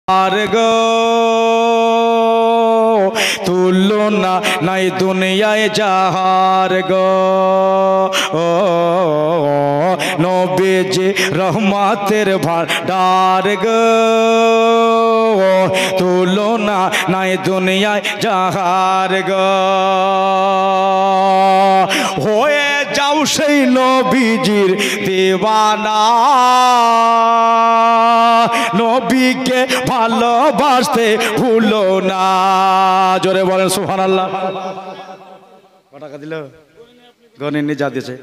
আর গো তুলনা নাই দুনিয়ায় যাহার গো নবীজি রহমতের ভান্ডার গো তুলনা নাই দুনিয়ায় যাহার গো হয়ে যাও সেই নবীজির দিওয়ানা নবীকে ভালোবাসতে ভুলো না। জোরে বলেন সুবহানাল্লাহ। কত টাকা দিল গণিনি যা দিয়েছে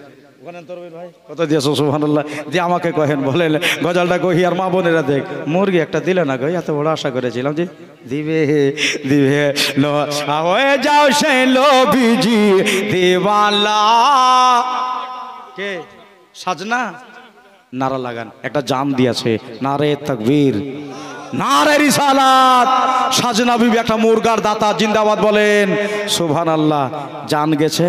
ওখানে তোর ভাই কত দিয়েছো সুবহানাল্লাহ দিয়ে আমাকে কহেন বলেন গজলটা কহি আর মা বোনেরা দেখ মুরগি একটা দিলে না গো এত বড় আশা করেছিলাম যে দিবে দিবে হয়ে যাও সেই নবীজি দিওয়ানা। কে সাজনা নারা লাগান একটা জাম দিয়েছে নারে তাকবীর নারে রিসালাত। সাজনা বিবি একটা মুরগার দাতা জিন্দাবাদ বলেন সুবহানাল্লাহ। জান গেছে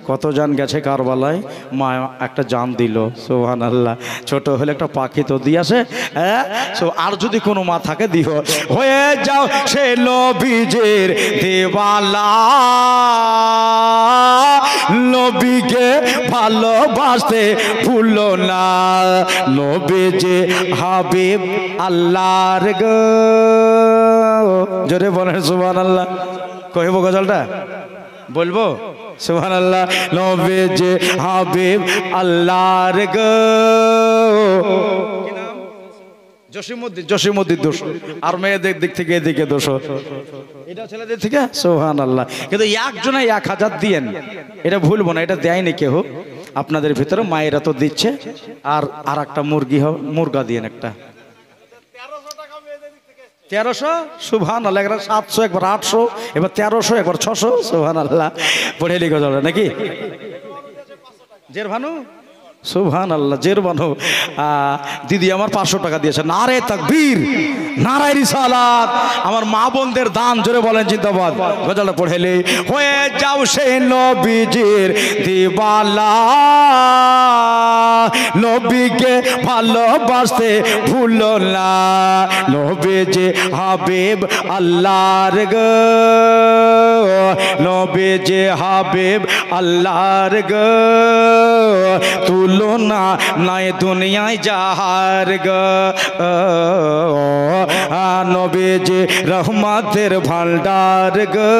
কত জান গেছে কারবালায় মা একটা জান দিল সুবহানাল্লাহ। ছোট হলে একটা পাখি তো দিয়েছে আর যদি কোনো মা থাকে দিও। হয়ে যাও সে নবীজির দিওয়ানা নবীকে ভালোবাসতে ভুলো না। নবীজি হাবিব আল্লাহর গো জোরে বলেন সুবহানাল্লাহ। কহিব গজলটা বলবো সুবহানাল্লাহ। নবীজি হাবিব আল্লাহর গো জসিমউদ্দিন দোষ আর মেয়েদের দিক থেকে এদিকে দোষ এটা ছেলেদের থেকে সুবহানাল্লাহ। কিন্তু একজনে 1000 দিয়েন এটা ভুলবো না, এটা দেয়নি কেউ আপনাদের ভিতরে মায়েরা তো দিচ্ছে। আর একটা মুরগা দিয়েন একটা 1300 সুবহানাল্লাহ। একবার 700 একবার 800 এবার 1300 একবার 600 সুবহানাল্লাহ। পড়ে লিখে যাবে নাকি জের ভানু সুবহানাল্লাহ জের ভানু দিদি আমার 500 টাকা দিয়েছে। নারে তাকবীর নারে রিসালাত। আমার মা বোনদের দান জোরে বলেন জিন্দাবাদ। গজলটা পড়েলে হয়ে যাও সেই নবীজির দিওয়ানা নবীকে ভালোবাসতে ভুলো না। নবীজি হাবিব আল্লাহর গো নবীজি হাবিব আল্লাহর গো তুলনা নাই দুনিয়ায় যাহার গো নবীজি রহমতের ভান্ডার গো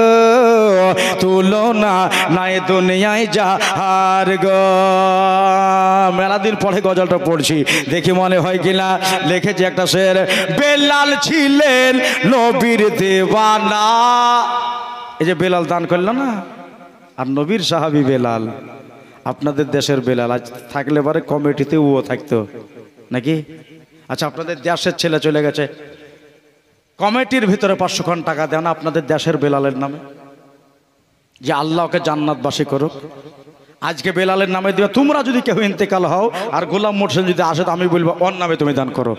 তুলনা নাই দুনিয়ায় যাহার গো। মেলা দিন পরে গজলটা পড়ছি দেখি মনে হয় কিনা লিখেছে একটা শের। বেলাল ছিলেন নবীর দিওয়ানা। এই যে বেলাল দান করলো না আর নবীর সাহাবী বেলাল আপনাদের দেশের বেলাল আজ থাকলে পরে কমিটিতে ও থাকতো নাকি? আচ্ছা আপনাদের দেশের ছেলে চলে গেছে কমিটির ভিতরে 500 টাকা দেন আপনাদের দেশের বেলালের নামে যে আল্লাহকে জান্নাতবাসী করুক। আজকে বেলালের নামে দিবা। তোমরা যদি কেউ ইন্তেকাল হও আর গোলাম মোর্শেদ যদি আসে তো আমি বলবো ওর নামে তুমি দান করো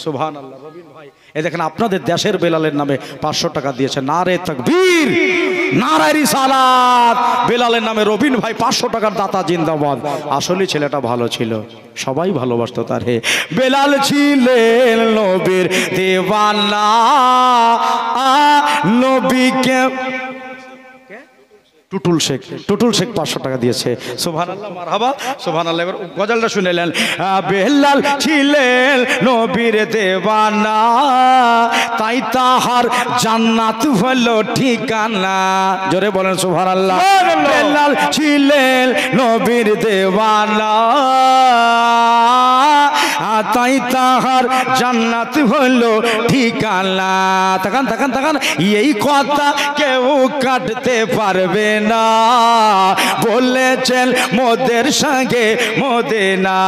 সুবহানাল্লাহ। রবিন ভাই এই দেখেন আপনাদের দেশের বেলালের নামে 500 টাকা দিয়েছে। নারে তাকবীর নারে রিসালাত। বেলালের নামে রবিন ভাই 500 টাকার দাতা জিন্দাবাদ। আসলে ছেলেটা ভালো ছিল সবাই ভালোবাসতো তার। হে বেলাল ছিলেন নবীর দিওয়ানা নবীকে টুটুল শেখ 500 টাকা দিয়েছে সুবহানাল্লাহ মারহাবা সুবহানাল্লাহ। এবার গজলটা শুনেলেন। বেলাল ছিলেন নবীর দিওয়ানা তাই তাহার জান্নাত হলো ঠিকানা। জোরে বলেন সুবহানাল্লাহ। বেলাল ছিলেন নবীর দিওয়ানা তাই তাহার জান্নাত হলো ঠিকানা। তাকান তাকান তাকান এই কথা কেউ কাটতে পারবে না বলেছেন মোদের সঙ্গে মদিনা।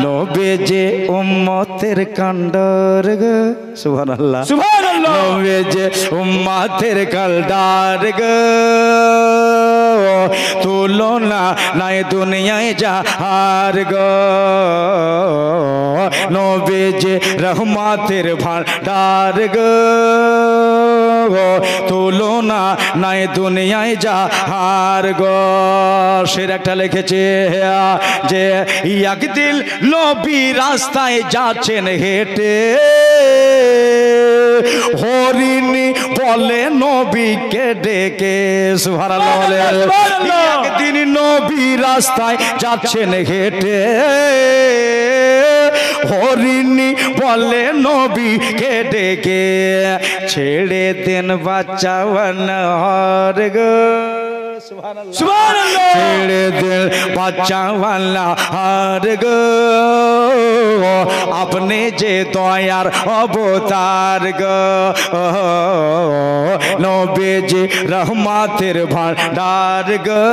নবীজি উম্মতের কান্ডার গো সুবহানাল্লাহ সুবহানাল্লাহ। নবীজি উম্মতের কান্ডার গো তুলনা নাই দুনিয়ায় যাহার গো নবীজি রহমতের ভান্ডার গো তুলনা নাই দুনিয়ায় যাহার গো। শের একটা লিখেছে যে একদিন নবী রাস্তায় যাচ্ছেন হেঁটে বলে নবীকে ডেকে সুবহানাল্লাহ বলে একদিন নবী রাস্তায় যাচ্ছেন হেঁটে হরিণী বলে নবীকে ডেকে ছেড়ে দেন বাচ্চা বানর গো সুবহানাল্লাহ ছেড়ে দেন বাচ্চা বানর গো আপনি যে দয়ার অবতার গো নবীজি রহমতের ভান্ডার গো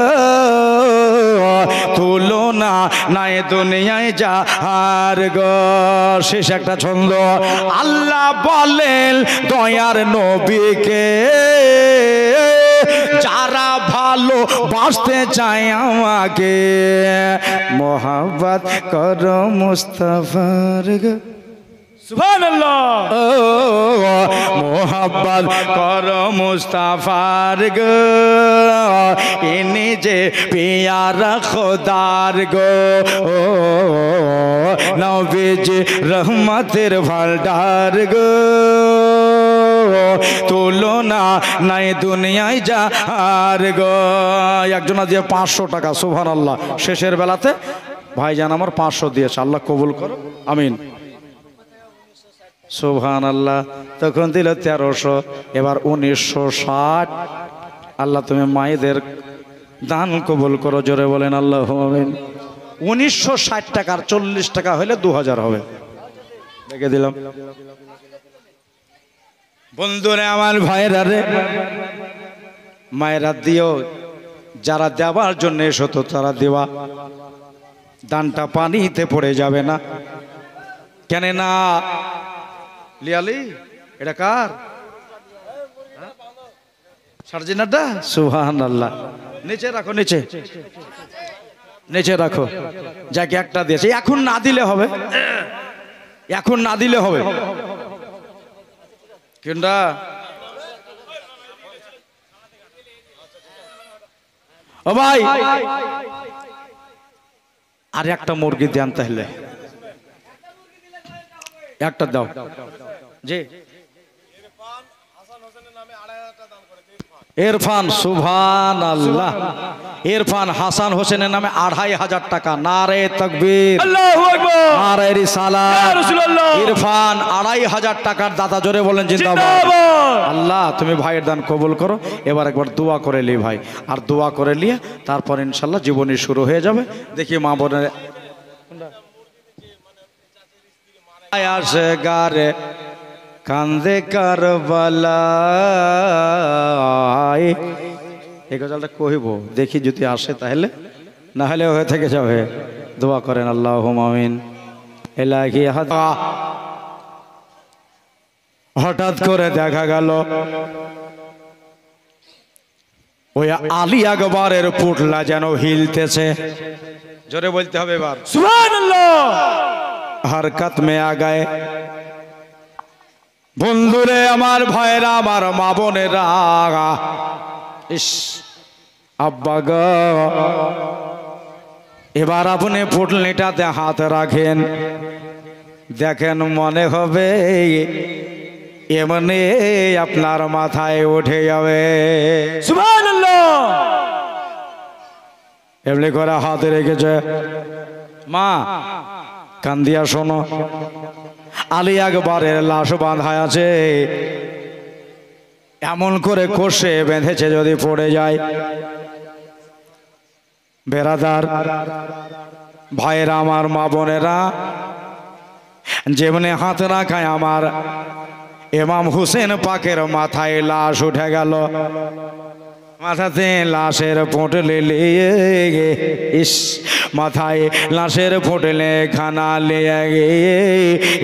তুলনা নাই দুনিয়ায় যাহার গো শেষ একটা ছন্দ আল্লাহ বলেন দয়ার নবীকে যারা ভালো বাসতে চায় আমাকে মোহাব্বত করো মুস্তাফার গো সুবহানাল্লাহ মোহাব্বত করো মুস্তাফার গো ইনি যে পিয়ারা খোদার গো নবীজি রহমতের ভান্ডার গো তুলনা নাই দুনিয়ায় যাহার গো একজনা দিয়ে 500 টাকা সুবহানাল্লাহ শেষের বেলাতে ভাইজান আমার 500 দিয়েছে আল্লাহ কবুল করো আমিন সুবহানাল্লাহ তখন দিল 1300 এবার 1960 আল্লাহ তুমি মায়েদের দান কবুল করো জোরে বলেন আল্লাহুম্মা আমিন 1960 টাকার 40 টাকা হলে 2000 হবে দেখে দিলাম বন্ধুরে আমার ভাইরা রে মায়েরা দিও যারা দেওয়ার জন্য এসো তো তারা দেওয়া দানটা পানিতে পড়ে যাবে না কেন না লিয়ালি এটা কার সার্জিনাটা সুবহানাল্লাহ নিচে রাখো নিচে নিচে রাখো যাকে একটা দিয়েছে এখন না দিলে হবে এখন না দিলে হবে কেনটা ও ভাই আর একটা মুরগি দেন তাহলে একটা দাও জি ইরফান সুবহানাল্লাহ ইরফান হাসান হোসেনের নামে 2500 টাকা নারে তাকবীর আল্লাহু আকবার নারে রিসালাত ইয়া রাসূলুল্লাহ ইরফান 2500 টাকার দাতা জোরে বলেন জিন্দাবাদ আল্লাহ তুমি ভাইয়ের দান কবুল করো এবার একবার দোয়া করে লি ভাই আর দোয়া করে নিয়ে তারপর ইনশাআল্লাহ জীবনী শুরু হয়ে যাবে দেখি মা বোনের আসে গারে কান্দে কারবালায় এই গজলটা কহিব দেখি যদি আসে তাহলে না হলে হয়ে থেকে যাবে দোয়া করেন আল্লাহুম্মা আমিন ইলাহি হঠাৎ করে দেখা গেল ওই আলী আকবরের পুটলা যেন হিলতেছে জোরে বলতে হবে এবার সুবহানাল্লাহ হরকত মে আ গায়ে বন্ধুরে আমার ভাইরা আমার মা বোনেরা ইস আব্বা গো এবার আপনি পুটলিটাতে হাত রাখেন দেখেন মনে হবে এমনি আপনার মাথায় উঠে যাবে সুবহানাল্লাহ এমনি করে হাত রেখেছে মা কান দিয়া শোনো আলী আকবরের লাশ বাঁধা আছে এমন করে কষে বেঁধেছে যদি পড়ে যায় বেরাদার ভাইয়েরা আমার মা বোনেরা যেমনি হাত রাখায় আমার ইমাম হুসেন পাকের মাথায় লাশ উঠে গেল মাথাতে লাশের পোটলে ইস মাথায় লাশের পোটলে খানা লিয়ে গিয়ে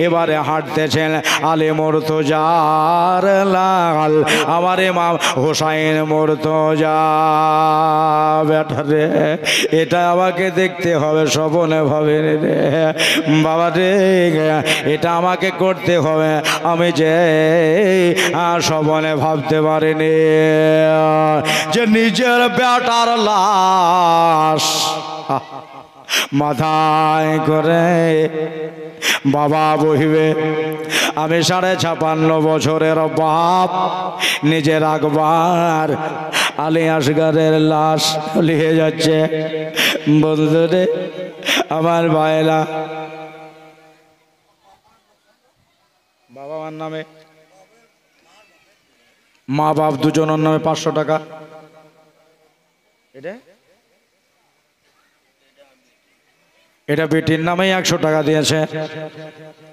এবারে হাঁটতেছেন আলী মুর্তজার লাল আমার ইমাম হুসাইন মুর্তজা বেটা রে এটা আমাকে দেখতে হবে স্বপনে ভাবে রে বাবা রে এটা আমাকে করতে হবে আমি যে স্বপনে ভাবতে পারিনি যে নিজের বেটার লাশ মাথায় করে বাবা বহিবে আমি 56.5 বছরের বাপ নিজের আকবর আলী আসগরের লাশ নিয়ে যাচ্ছে। বন্ধুরে আমার ভাইরা, বাবা মার নামে মা বাপ দুজনের নামে 500 টাকা। এটা বেটির নামেই 100 টাকা দিয়েছে।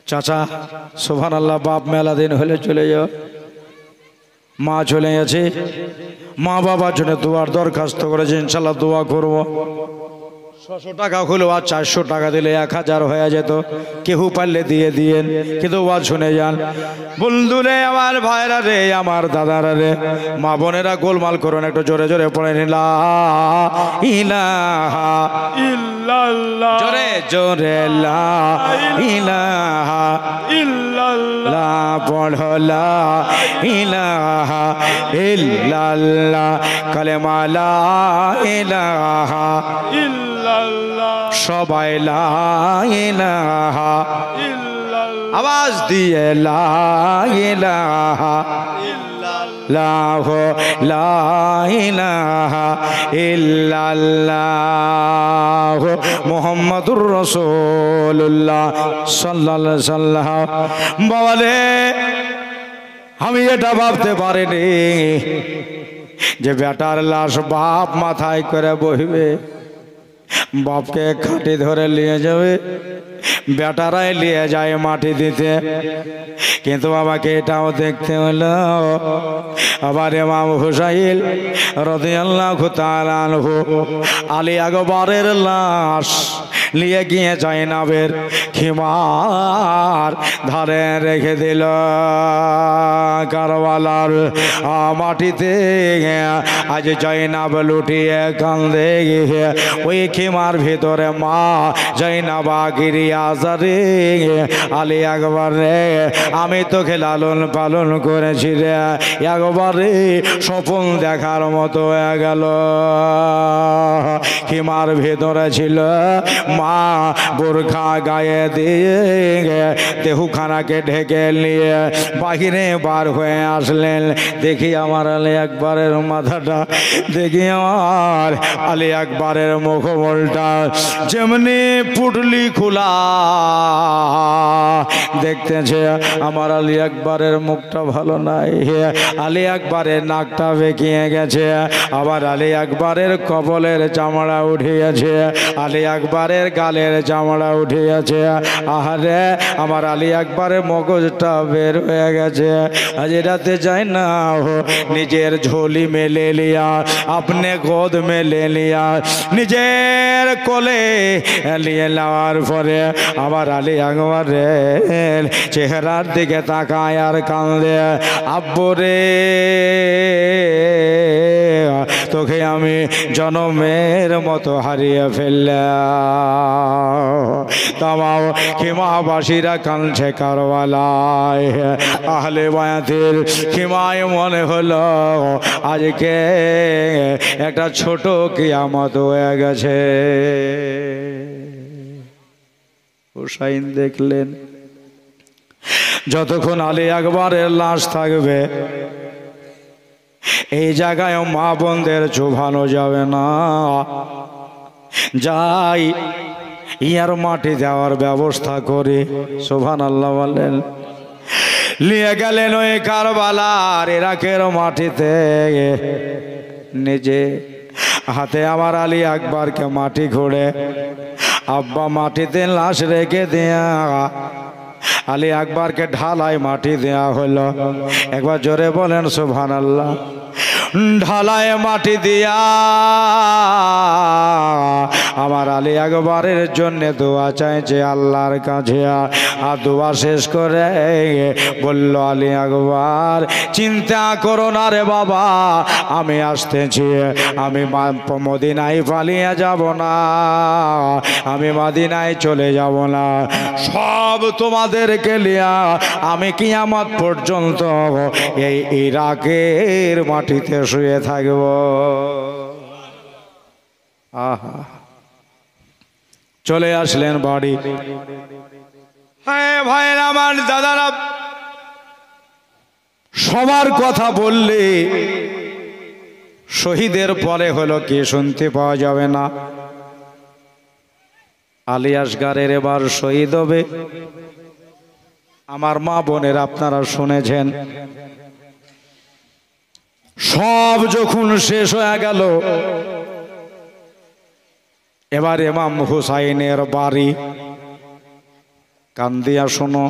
চাচা সুবহানাল্লাহ, বাপ মেলা দিন হলে চলে যাও। মা চলে গেছে, মা বাবার জন্য দোয়ার দরখাস্ত করেছে, ইনশাল্লাহ দোয়া করবো। 600 টাকা হলো, আর 400 টাকা দিলে 1000 হয়ে যেত। কেউ পারলে দিয়ে দিয়েন, কিন্তু ওয়াজ শুনে যান। বন্ধুরে আমার ভাইরা রে, আমার দাদারা রে, মা বোনেরা গোলমাল করুন, একটু জোরে জোরে পড়ে নিলা ইলাহা ইল্লাল্লাহ, জোরে জোরে লা ইলাহা ইল্লাল্লাহ, পড়লা ইলাহা ইল্লাল্লাহ, কালেমা লা ইলাহা ইল্লাল্লাহ, সবাই লা ইলাহা ইল্লাল্লাহ, আওয়াজ দিয়ে লা ইলাহা ইল্লাল্লাহ, লা ইলাহা ইল্লাল্লাহ, মুহাম্মাদুর রাসূলুল্লাহ সাল্লাল্লাহু আলাইহি সাল্লাম। বাবারে, আমি এটা ভাবতে পারিনি যে বেটার লাশ বাপ মাথায় করে বইবে, বাপকে খাটি ধরে নিয়ে যাবে, বেটারাই নিয়ে যায় মাটি দিতে। কিন্তু আমাকে এটাও দেখতে হলো, আবার ইমাম হুসাইন রাদিয়াল্লাহু তাআলা আনহু আলী আকবরের লাশ নিয়ে গিয়ে জয়নাবের খিমার ধারে রেখে দিল। কারবালার মাটিতে আজ জয়নাব লুটিয়ে কান্দে, ওই খিমার ভিতরে মা জয়নাব গিরিয়া আজারে, আলী আকবর রে, আমি তোকে লালন পালন করেছি রে, একবারে স্বপ্ন দেখার মতো হয়ে গেল। খিমার ভিতরে ছিল মা, বোরখা গায়ে দিয়ে দেহখানাকে ঢেকে নিয়ে বাহিরে বার হয়ে আসলেন। দেখি আমার আলী আকবরের মাথাটা, দেখি আমার আলী আকবরের মুখমণ্ডলটা যেমনি পুটলি খোলা, দেখতেছে আমার আলী আকবরের মুখটা ভালো নাই, আলী আকবরের নাকটা বেঁকিয়ে গেছে, আবার আলী আকবরের কপালের চামড়া উঠে গেছে, আলী আকবরের গালের চামড়া উঠে গেছে। আহারে, আমার আলী আকবরের মগজটা বের হয়ে গেছে। আজ রাতে যাই না, নিজের ঝোলি में ले लिया, अपने गोद में ले लिया, নিজের কোলে নিয়ে নেওয়ার পরে আমার আলী আকবরের চেহারার দিকে তাকায় আর কান্দে, আব্বু রে, তোকে আমি জনমের মতো হারিয়ে ফেললাম। তামাও খিমাবাসীরা কাঁদছে কারবালায়, আহলে বায়াতের খিমায় মনে হলো আজকে একটা ছোট কিয়ামত হয়ে গেছে। হুসাইন দেখলেন যতক্ষণ আলী আকবরের লাশ থাকবে এই জায়গায় মা বোনদের চুভানো যাবে না, যাই ইয়ার মাটি দেওয়ার ব্যবস্থা করে। সুবহানাল্লাহ বলেন। নিয়ে গেলেন ওই কারবালার ইরাকের মাটিতে, নিজে হাতে আমার আলী আকবরকে মাটি ঘুরে আব্বা মাটিতে লাশ রেখে দেয়া আলী আকবরকে ঢালাই মাটি দেয়া হলো। একবার জোরে বলেন সুবহানাল্লাহ। ঢালাই মাটি দিয়া আমার আলী আকবরের জন্য দোয়া চাইছে আল্লাহর কাছে। আর দোয়া শেষ করে বলল, আলী আকবর চিন্তা করো না রে বাবা, আমি আসতেছি, আমি মদিনায় পালিয়ে যাব না, আমি মদিনায় চলে যাব না, সব তোমাদেরকে লিয়া আমি কিয়ামত পর্যন্ত এই ইরাকের মাটিতে শুয়ে থাকব। আহা, চলে আসলেন বাড়ি। হ্যাঁ ভাইরা আমার, দাদারা, সবার কথা বললে শহীদের পরে হলো কি শুনতে পাওয়া যাবে না। আলী আসগারের এবার শহীদ হবে। আমার মা বোনের আপনারা শুনেছেন, সব যখন শেষ হয়ে গেল, এবার ইমাম হুসাইনের বাড়ি। কান দিয়া শোনো,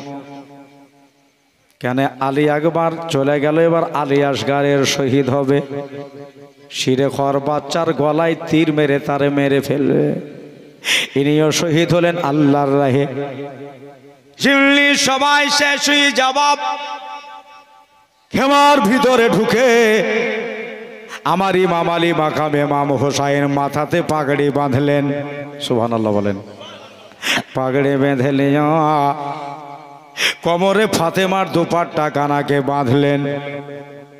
কেন আলী আকবর চলে গেল, এবার আলী আসগারের শহীদ হবে। শিরে খর বাচ্চার গলায় তীর মেরে তারে মেরে ফেলবে। ইনিও শহীদ হলেন আল্লাহর রাহে। শুনলি সবাই শেষ হয়ে জবাব, খেমার ভিতরে ঢুকে আমার ইমাম আলী মাকাম ইমাম হুসাইন মাথাতে পাগড়ি বাঁধলেন। সুবহানাল্লাহ বলেন। পাগড়ি বেঁধে নিয়া কোমরে ফাতেমার দুপাট্টা কানাকে বাঁধলেন।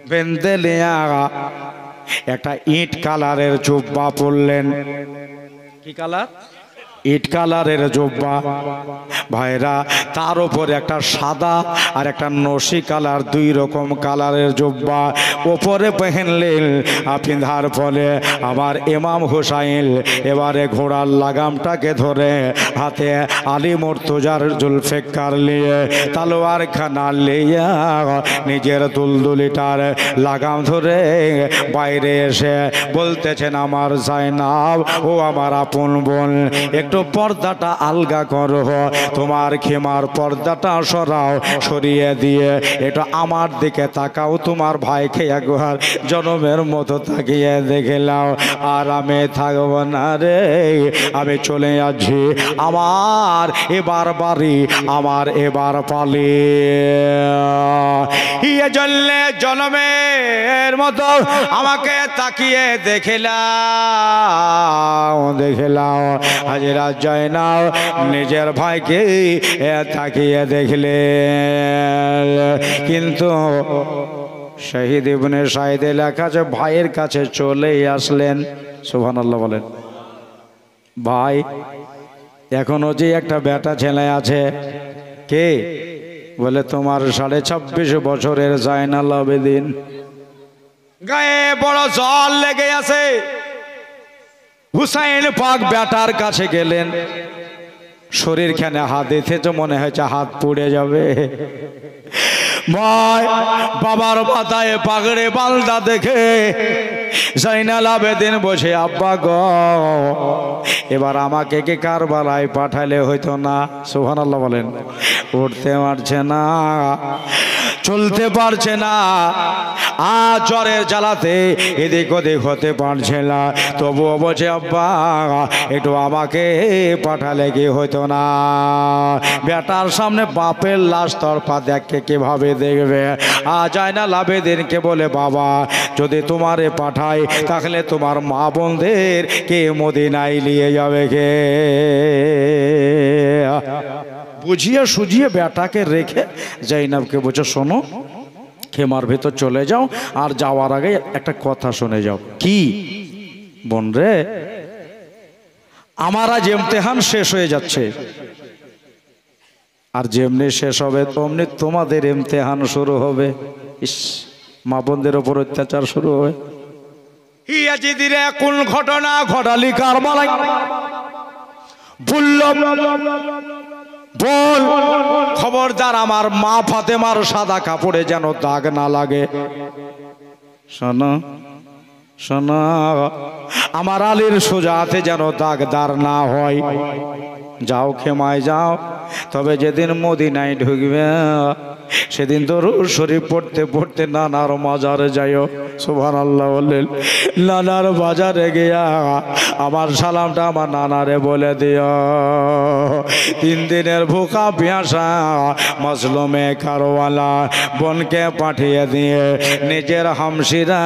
বেঁধে নিয়া একটা ইট কালারের জুব্বা পরলেন। কি কালার? ইট কালারের জুব্বা। ভাইরা, তার উপর একটা সাদা আর একটা নসি কালার, দুই রকম কালারের জুব্বা ওপরে পহনলেন। পিন্ধার ফলে আমার ইমাম হুসাইন এবারে ঘোড়ার লাগামটাকে ধরে হাতে আলী মুর্তজার জুলফিকার নিয়ে তলোয়ার খানা লিয়া নিজের দুলদুলিটার লাগাম ধরে বাইরে এসে বলতেছেন, আমার জাইনাব ও আমার আপন বোন, একটু পর্দাটা আলগা করো, তোমার খেমার পর্দাটা সরাও, সরিয়ে দিয়ে এটা আমার দিকে তাকাও, তোমার ভাইকে একবার জনমের মতো তাকিয়ে দেখে নাও। আর আমি থাকবো না রে, আমি চলে যাচ্ছি আমার এবার বাড়ি, আমার এবার পালি। ইয়ে জ্বললে জনমের মতো আমাকে তাকিয়ে দেখে নাও, দেখে নাও। হাজিরা জাইনাব নিজের ভাইকে তাকিয়ে দেখলে, কিন্তু শহীদ ইবনে সাইদে লেখা যে ভাইয়ের কাছে চলেই আসলেন। সুবহানাল্লাহ বলেন। ভাই, এখনো যে একটা বেটা ছেলে আছে, কে বলে তোমার 26.5 বছরের জাইনাল আবেদিন। গায়ে বড় জল লেগে আছে। হুসাইন পাক বেটার কাছে গেলেন, শরীর খানে হাত দিতে তো মনে হয়েছে হাত পুড়ে যাবে। ভাই বাবার মাথায় পাগড়ে বালদা দেখে জাইনাল আবেদিন বসে, আব্বা গো, এবার আমাকে কি কারবালায় পাঠালে হইতো না? সুবহানাল্লাহ বলেন। উঠতে পারছে না, চলতে পারছে না, আর জ্বরের জ্বালাতে এদিক ওদিক হতে পারছে না, তবুও বলছে, আব্বা একটু আমাকে পাঠালে কি হইতো না? বেটার সামনে বাপের লাশ তরপা দেখে কিভাবে দেখবে? জাইনাল আবেদিনকে বলে, বাবা যদি তোমারে পাঠাই তাহলে তোমার মা বোনদের কে মদিনায় নিয়ে যাবে কে? বুঝিয়ে সুঝিয়ে বেটাকে রেখে জাইনাবকে বলছে, শোনো, খেমার ভেতর চলে যাও, আর যাওয়ার আগে একটা কথা শুনে যাও। কি? বোন রে, আমার আজ ইমতিহান শেষ হয়ে যাচ্ছে, আর যেমনি শেষ হবে তেমনি তোমাদের ইমতিহান শুরু হবে। ইস, মা বোনদের ওপর অত্যাচার শুরু হবে। ইয়াজিদিরে কোন ঘটনা ঘটালি কারবালায় বলল, বল খবরদার আমার মা ফাতেমার সাদা কাপড়ে যেন দাগ না লাগে। শোনো শোনো, আমার আলীর সোজা হাতে যেন দাগদার না হয়। যাও খেমায় যাও, তবে যেদিন মদিনায় ঢুকবে সেদিন দরুদ শরীফ পড়তে পড়তে নানার মাজারে যাইও। সুবহানাল্লাহ বললেন। নানার বাজারে গিয়া আমার সালামটা আমার নানারে বলে দিও। 3 দিনের ভুকা পিয়াসা মজলুমে কারওয়ালা বোনকে পাঠিয়ে দিয়ে নিজের হামশিরা,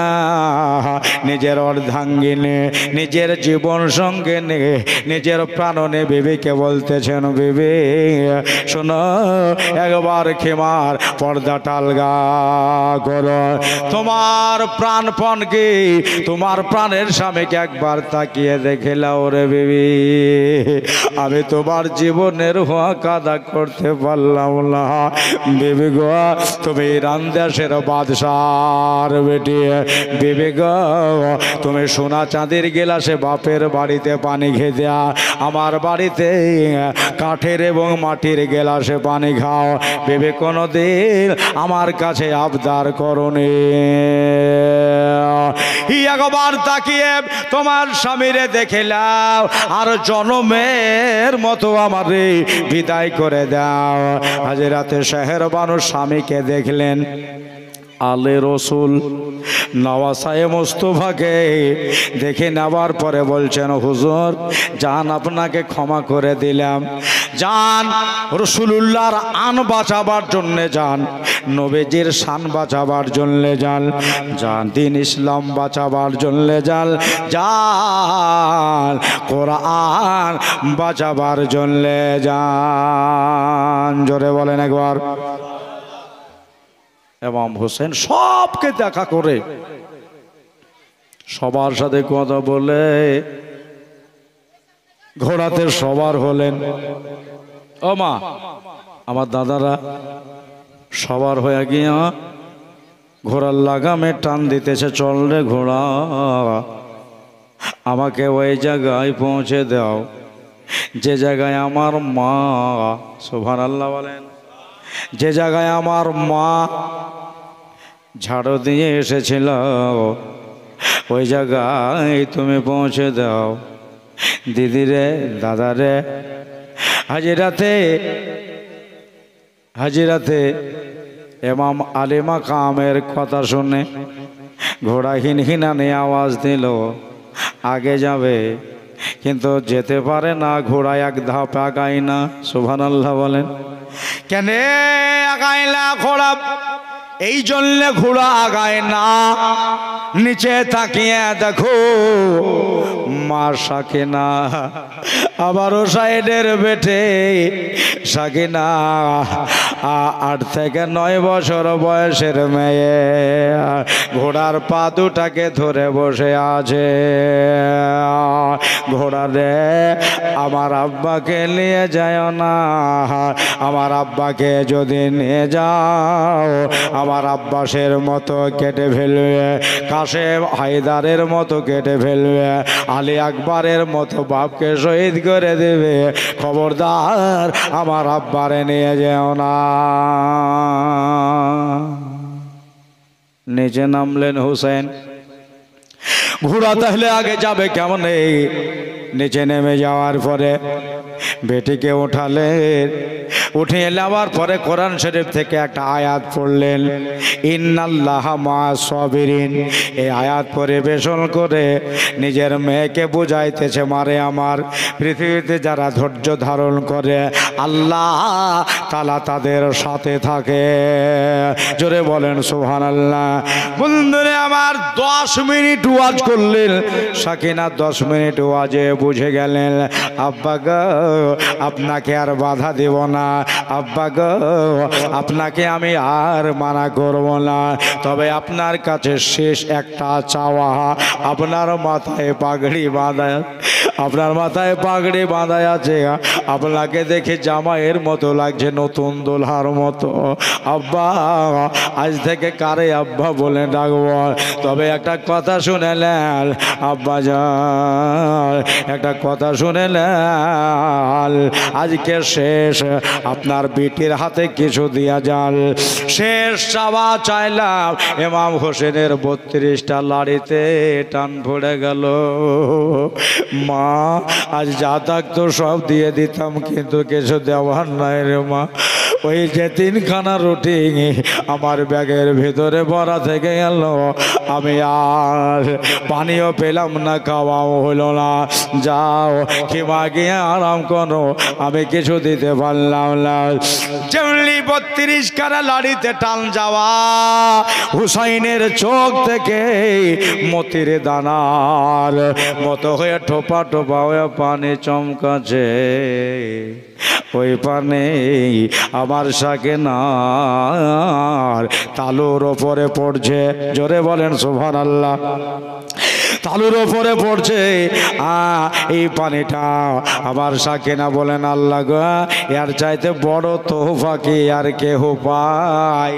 নিজের অর্ধাঙ্গিনী, নিজের জীবন সঙ্গে নিয়ে নিজের প্রাণনে বিবিকে বলতেছেন, বিবি শোনো, একবার খেমার পর্দাটা আলগা করো। তোমার প্রাণপণ কি, তোমার প্রাণের স্বামীকে একবার তাকিয়ে দেখে লাও রে বিবি, আমি তোমার জীবনের হক আদা করতে পারলাম না। বিবি গো, তুমি ইরান দেশের বাদশার বেটি, বিবি গো, তুমি সোনা চাঁদির গেলাসে বাপের বাড়িতে পানি খেতে, আমার বাড়িতে কাঠের এবং মাটির গেলাসে পানি খাও। বিবি কোনোদিন আমার কাছে আবদার করনি। একবার তাকিয়ে তোমার স্বামীরে দেখে নাও, আর জনমের মতো আমারে বিদায় করে দাও। হাজরাতে শেহরবানু স্বামীকে দেখলেন, আলে রসুল নওয়াসায়ে মুস্তফাকে দেখে নেওয়ার পরে বলছেন, হুজুর জান, আপনাকে ক্ষমা করে দিলাম। যান, রসুলুল্লাহর আন বাঁচাবার জন্যে যান, নবীজির শান বাঁচাবার জন্যে যান, যান দিন ইসলাম বাঁচাবার জন্যে যান, যান কোরআন বাঁচাবার জন্যে যান। জোরে বলেন একবার। ইমাম হোসেন সবকে দেখা করে, সবার সাথে কথা বলে, ঘোড়াতে সবার হলেন। ও মা, আমার দাদারা সবার হয়ে গিয়া ঘোড়ার লাগামে টান দিতেছে, চল রে ঘোড়া, আমাকে ওই জায়গায় পৌঁছে দাও যে জায়গায় আমার মা, সুবহানাল্লাহ বলেন, যে জায়গায় আমার মা ঝাড়ু দিয়ে এসেছিল, ওই জায়গায় তুমি পৌঁছে দাও। দিদিরে, দাদারে, হাজিরাতে ইমাম আলী মাকামের কথা শুনে ঘোড়া হিনহিনানি আওয়াজ দিল, আগে যাবে কিন্তু যেতে পারে না, ঘোড়া এক ধাপ আগায় না। সুবহানাল্লাহ বলেন। কেন আগায় না ঘোড়া? এই জন্য ঘোড়া আগায় না, নিচে তাকিয়ে দেখো মা সাকিনা, আবারও সাইডের বেটে সাকিনা, 8 থেকে 9 বছর বয়সের মেয়ে, ঘোড়ার পা দুটাকে ধরে বসে আছে। ঘোড়া রে, আমার আব্বাকে নিয়ে যায় না, আমার আব্বাকে যদি নিয়ে যাও আমার আব্বাসের মতো কেটে ফেলবে, কাশেম হায়দারের মতো কেটে ফেলবে, আলী আকবরের মতো বাপকে শহীদ করে দেবে। খবরদার আমার আব্বারে নিয়ে যেও না। নিচে নামলেন হুসেন। ঘোড়া তাহলে আগে যাবে কেমন? নিচে নেমে যাওয়ার পরে বেটিকে উঠালেন, উঠিয়ে নেওয়ার পরে কোরআন শরীফ থেকে একটা আয়াত পড়লেন, ইন্নাল্লাহা মা'আস সাবিরিন। এই আয়াত পরিবেশন করে নিজের মেয়েকে বুঝাইতেছে, মারে আমার, পৃথিবীতে যারা ধৈর্য ধারণ করে আল্লাহ তাআলা তাদের সাথে থাকে। জোরে বলেন সুবহানাল্লাহ। বন্ধুরে আমার 10 মিনিট ওয়াজ করলেন সাকিনা, 10 মিনিট ওয়াজে বুঝে গেলেন, আব্বা গো আপনাকে আর বাধা দেব না, আব্বা গো আপনাকে আমি আর মানা করব না, তবে আপনার কাছে শেষ একটা চাওয়া, আপনার মাথায় পাগড়ি বাঁধা, আপনার মাথায় পাগড়ি বাঁধা আছে, আপনাকে দেখে জামাইয়ের মতো লাগছে, নতুন দোলহার মতো। আব্বা আজ থেকে কারে আব্বা বলে ডাকবো, তবে একটা কথা শুনে নেন আব্বা যান, একটা কথা শুনে নেন, আজকে শেষ, আপনার বিটির হাতে কিছু দিয়া যান। শেষ চাওয়া চাইলাম। ইমাম হোসেনের 32টা লাড়িতে টান পড়ে গেল। মা আজ যা থাকতো সব দিয়ে দিতাম, কিন্তু কিছু দেওয়ার নাই রে মা। ওই যে 3খানা রুটি আমার ব্যাগের ভিতরে ভরা থেকে গেল, আমি আর পানিও পেলাম না, খাওয়াও হলো না। যাও কিমা গিয়ে আরাম করো, আমি কিছু দিতে পারলাম যেমনি 32 খানা লাড়িতে টান যাওয়া, হুসাইনের চোখ থেকে মতির দানার মতো হয়ে টোপা টোপা হয়ে পানি চমকাছে। ওই পানি আমার সাকেনার তালুর ওপরে পড়ছে। জোরে বলেন সুবহানাল্লাহ। তালুর ওপরে পড়ছে। এই পানিটা আমার সাকেনা বলেন আল্লাহ গো, এর চাইতে বড় তোহফা কি আর কেহ পায়?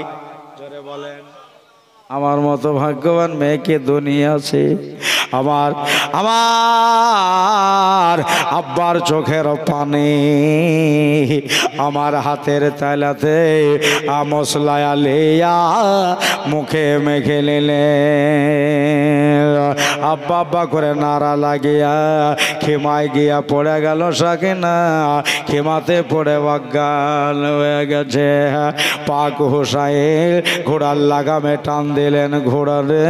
জোরে বলেন। আমার মতো ভাগ্যবান মেয়েকে দুনিয়া আছে। আমার আমার আব্বার চোখের পানি আমার হাতের তালাতে মশলায়া লেয়া মুখে মেখে নিলে আব্বা আব্বা করে নাড়া লাগিয়া খেমায় গিয়া পড়ে গেল সাকিনা। খেমাতে পড়ে বাগাল হয়ে গেছে। পাক হুসাইন ঘোড়ার লাগামে টান দিলেন, ঘোড়া রে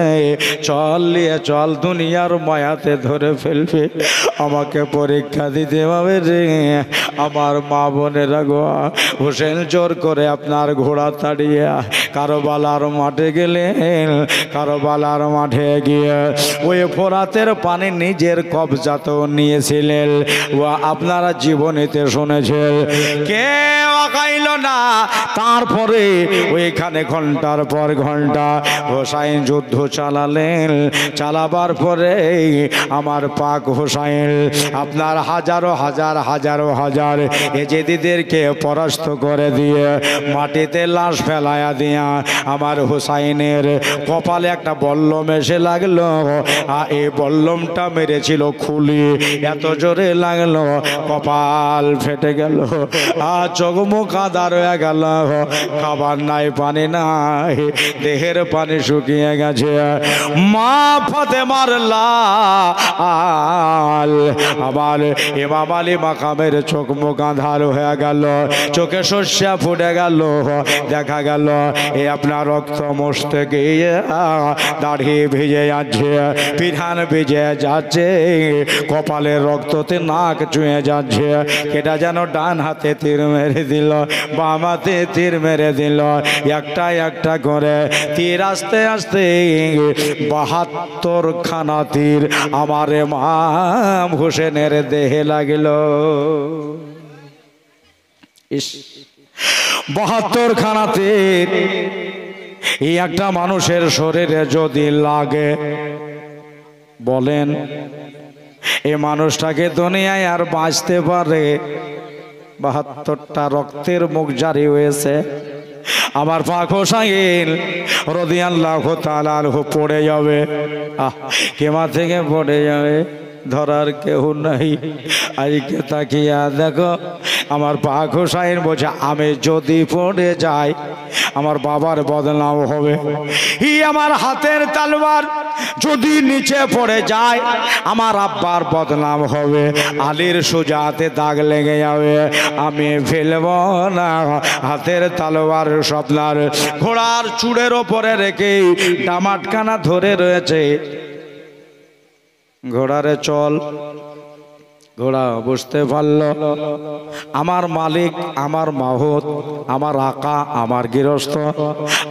চল নিয়ে চল, দুনিয়ার মায়াতে ধরে ফেলবে, আমাকে পরীক্ষা দিতে হবে রে। আমার মা বোনেরা গো, হুসেন জোর করে আপনার ঘোড়া তাড়িয়ে কারবালার মাঠে গেলেন। কারবালার মাঠে গিয়ে ওই ফোরাতের পানি নিজের কবজাতে নিয়েছিলেন। ও আপনারা জীবনীতে শুনেছেন, কেউ আগাইল না। তারপরে ওইখানে ঘন্টার পর ঘন্টা হুসাইন যুদ্ধ চালালেন। চালাবার পরে আমার পাক হুসাইন আপনার হাজারো হাজার হাজারো হাজার এজেদিদেরকে পরাস্ত করে দিয়ে মাটিতে লাশ ফেলায়া দিয়া আমার হুসাইনের কপালে একটা বল্লম এসে লাগলো। এই বল্লমটা মেরেছিল খুলি, এত জোরে লাগলো কপাল ফেটে গেল। চোখ মুখ আদার হয়ে গেল। খাবার নাই, পানি নাই, দেহের পানি শুকিয়ে গেছে। মা ফাতেমার লাল আবার ইমাম আলী মাকামের চোখ মুখ আঁধার হয়ে গেল। চোখে শস্যা ফুটে গেল। দেখা গেল এ আপনার রক্ত মস্তে গিয়ে দাড়ি ভিজে যাচ্ছে, পিঠান ভিজে যাচ্ছে, কপালের রক্ততে নাক চুয়ে যাচ্ছে। এটা যেন ডান হাতে তীর মেরে দিল, বাম হাতে তীর মেরে দিল। একটা একটা করে তীর আস্তে আস্তে 72 খানা তীর আমার ইমাম হোসেনের দেহে লাগিল। 72 খানা তীর এই একটা মানুষের শরীরে যদি লাগে, বলেন এই মানুষটাকে দুনিয়ায় আর বাঁচতে পারে? 72টা রক্তের মুখ জারি হয়েছে। আমার পাক হোসাইন রাদিয়াল্লাহু তাআলা আনহু পড়ে যাবে, কেমা থেকে পড়ে যাবে, ধরার কেউ নাই। আজকে তাকিয়া দেখো আমার পাক হোসাইন বলছে, আমি যদি পড়ে যাই আমার বাবার বদনাম হবে। আমার হাতের তলোয়ার যদি নিচে পড়ে যায় আমার আব্বার বদনাম হবে। আলীর সোজাতে দাগ লেগে যাবে, আমি ফেলব না। হাতের তলোয়ার স্বপ্নার ঘোড়ার চূড়ের ওপরে রেখে ডামাটখানা ধরে রয়েছে। ঘোড়ারে চল। ঘোড়া বুঝতে পারল আমার মালিক, আমার মাহুত, আমার আকা, আমার গৃহস্থ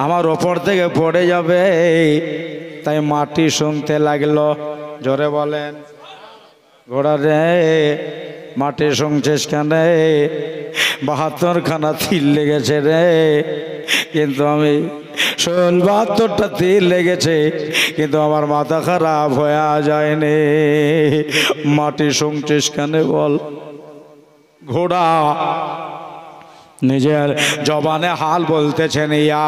আমার ওপর থেকে পড়ে যাবে। তাই মাটি শুনতে লাগলো। জোরে বলেন। ঘোড়া রে মাটি শুনছিস কেন? 72 খানা তীর লেগেছে রে, কিন্তু আমি 72টা তীর লেগেছে, কিন্তু আমার মাথা খারাপ হয়ে যায়নি। মাটি শুনছিস কেন বল। ঘোড়া নিজের জবানে হাল বলতেছেন, ইয়া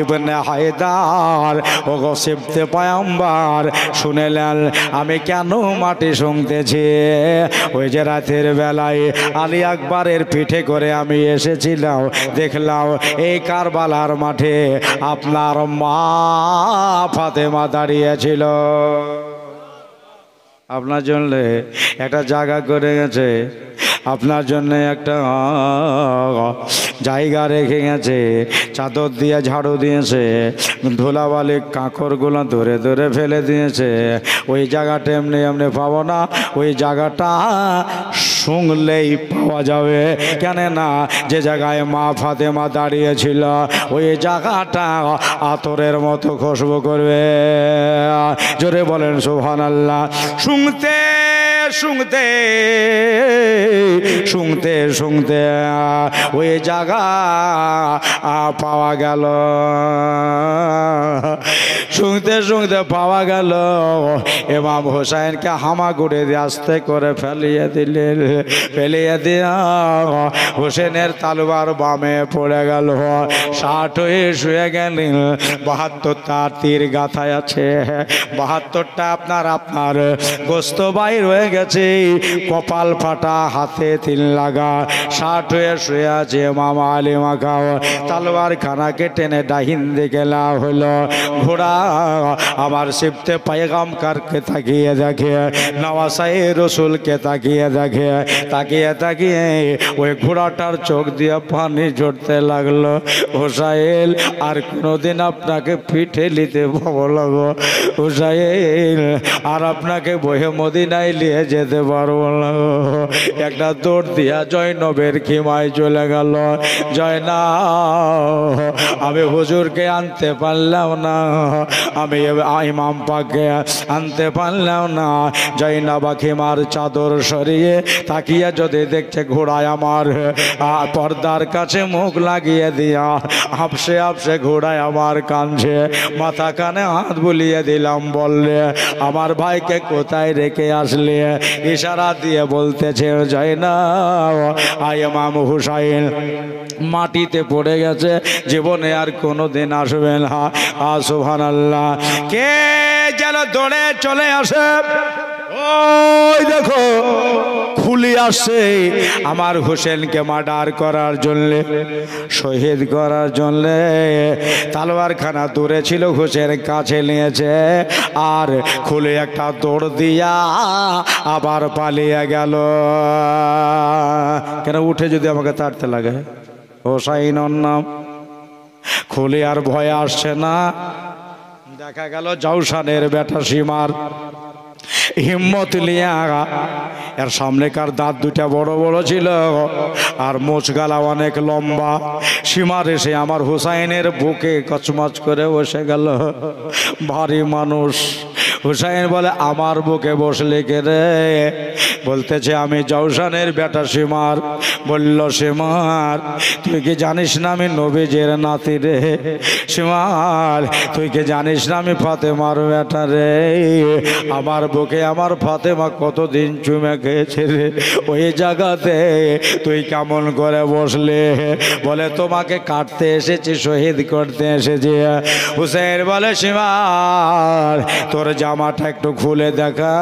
ইবনে হায়দার ও গসিবতে পয়গম্বর শুনেলেন আমি কেন মাটি শুনতেছি। ওই যে রাতের বেলায় আলী আকবরের পিঠে করে আমি এসেছিলাম, দেখলাম এই কারবালার মাঠে আপনার মা ফাতেমা দাঁড়িয়েছিল। আপনার জন্য একটা জায়গা করে গেছে। আপনার জন্য একটা জায়গা রেখে গেছে, চাদর দিয়ে ঝাড়ু দিয়েছে, ধুলাবালি কাঁকড়গুলো ধরে ধরে ফেলে দিয়েছে। ওই জায়গাটা এমনি এমনি পাবো না, ওই জায়গাটা শুনলেই পাওয়া যাবে। কেন না, যে জায়গায় মা ফাতেমা দাঁড়িয়েছিল ওই জায়গাটা আতরের মতো খুশবু করবে। জোরে বলেন সুবহানাল্লাহ। শুনতে শুনতে শুনতে শুনতে ওই জায়গা পাওয়া গেল, শুনতে শুনতে পাওয়া গেল। ইমাম হোসেনকে হামাগুড়ি দিয়ে আস্তে করে ফেলিয়ে দিলেন। ফেলিয়ে দিয়া হোসেনের তালুয়ার বামে পড়ে গেল। 60 হয়ে শুয়ে গেলেন। 72টা তীর গাথায় আছে, 72টা আপনার গোস্ত বাইর হয়ে গেছে, কপাল ফাটা, হাতে তিল লাগা। 60 হয়ে শুয়ে আছে ইমাম আলী মাকাও। তালুয়ার খানাকে টেনে ডাহিন দিকে লাভ হলো। ঘোড়া আমার সিফতে পায়গামকারকে তাকিয়ে দেখে, নওয়াসায়ে রসুলকে তাকিয়ে দেখে, তাকিয়ে তাকিয়ে ওই ঘোড়াটার চোখ দিয়ে পানি ঝরতে লাগলো। হোসাইল, আর কোনোদিন আপনাকে পিঠে নিতে ভালো লাগো হোসাইল, আর আপনাকে বহে মদিনায় নিয়ে যেতে পারবো না। একটা দৌড় দিয়া জয়নবের খিমায় চলে গেল। জয়না, আমি হুজুরকে আনতে পারলাম না, আমি ইমাম পাককে আনতে পারলাম না। জয়নাবা খিমার চাদর সরিয়ে তাকিয়ে যদি দেখছে ঘোড়ায় আমার পর্দার কাছে মুখ লাগিয়ে দিয়া হাফসে হাফসে ঘোড়ায় আমার কাঁদছে। মাথা কানে হাত বুলিয়ে দিলাম, বললে আমার ভাইকে কোথায় রেখে আসলে? ইশারা দিয়ে বলতেছে জয়না ইমাম হুসাইন মাটিতে পড়ে গেছে, জীবনে আর কোনোদিন আসবে না। সুবহানাল্লাহ। কে যেন দৌড়ে চলে আসে, ওই দেখো খুলি আসছে আমার হোসেনকে মার্ডার করার জন্য, শহীদ করার জন্য। তালোয়ার খানা দূরে ছিল, হোসেন কাছে নিয়েছে, আর খুলে একটা দৌড় দিয়া আবার পালিয়ে গেল। কেন উঠে যদি আমাকে তাড়তে লাগে? হোসাইনের নাম। খুলে আর ভয় আসছে না। দেখা গেল জাউসানের বেটা সীমার হিম্মত লিয়া, এর সামনেকার দাঁত দুটা বড় বড় ছিল আর মোচ গালা অনেক লম্বা। সীমার এসে আমার হুসাইনের বুকে কচমচ করে বসে গেল। ভারী মানুষ। হুসাইন বলে আমার বুকে বসলে কে রে? বলতেছে আমি জাউসানের বেটা সীমার। বলল সীমার, তুই কি জানিস না আমি নবীজের নাতি রে? সীমার, তুই কি জানিস না আমি ফাতেমার বেটা রে? আমার বুকে আমার ফাতেমা কতদিন চুমে খেয়েছে রে, ওই জায়গাতে তুই কেমন করে বসলে? বলে তোমাকে কাটতে এসেছি, শহীদ করতে এসেছি। হুসেন বলে সীমার, তোর জামাটা একটু খুলে দেখা,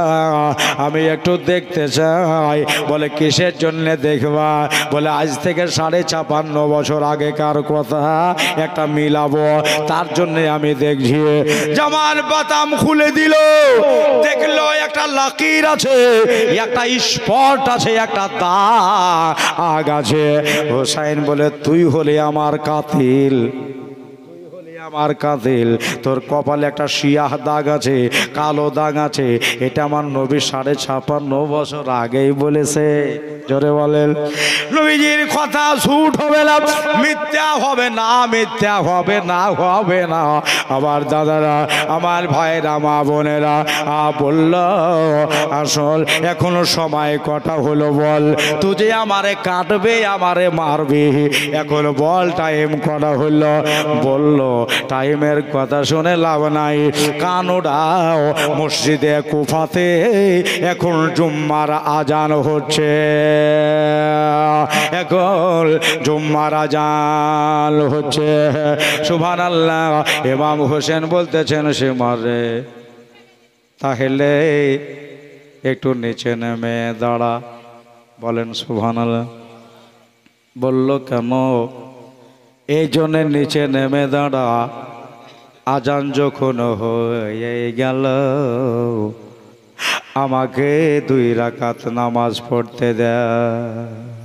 আমি একটু দেখতে চাই। বলে কিসের জন্য দেখবা? বলে আজ থেকে 56 বছর আগেকার কথা একটা মিলাবো, তার জন্য আমি দেখছি। জামার বাতাম খুলে দিল, দেখলো একটা লাকির আছে, একটা স্পট আছে, একটা দাগ আছে। হোসাইন বলে তুই হলে আমার কাতিল, আমার কাতিল। তোর কপালে একটা শিয়াহ দাগ আছে, কালো দাগ আছে। এটা আমার নবী 56 বছর আগেই বলেছে। জোরে বলেন। নবীজির কথা ঝুট হবে না, মিথ্যা হবে না, মিথ্যা হবে না, হবে না। আমার দাদারা, আমার ভাইরা, মা বোনেরা বলল আসল এখনো সময় কটা হলো বল? তুই যে আমারে কাটবে, আমারে মারবি, এখন বল টাইম কটা হলো? বলল টাইমের কথা শুনে লাভ নাই, কানুডাও মসজিদে কুফাতে এখন জুম্মার আজান হচ্ছে, এখন জুম্মার আজান হচ্ছে। সুবহানাল্লাহ। ইমাম হোসেন বলতেছেন সীমারে, তাহলে একটু নিচে নেমে দাঁড়া। বলেন সুবহানাল্লাহ। বলল কেন? এই জন্য নিচে নেমে দাঁড়া, আজান যখন হয়ে গেল আমাকে 2 রাকাত নামাজ পড়তে দেয়।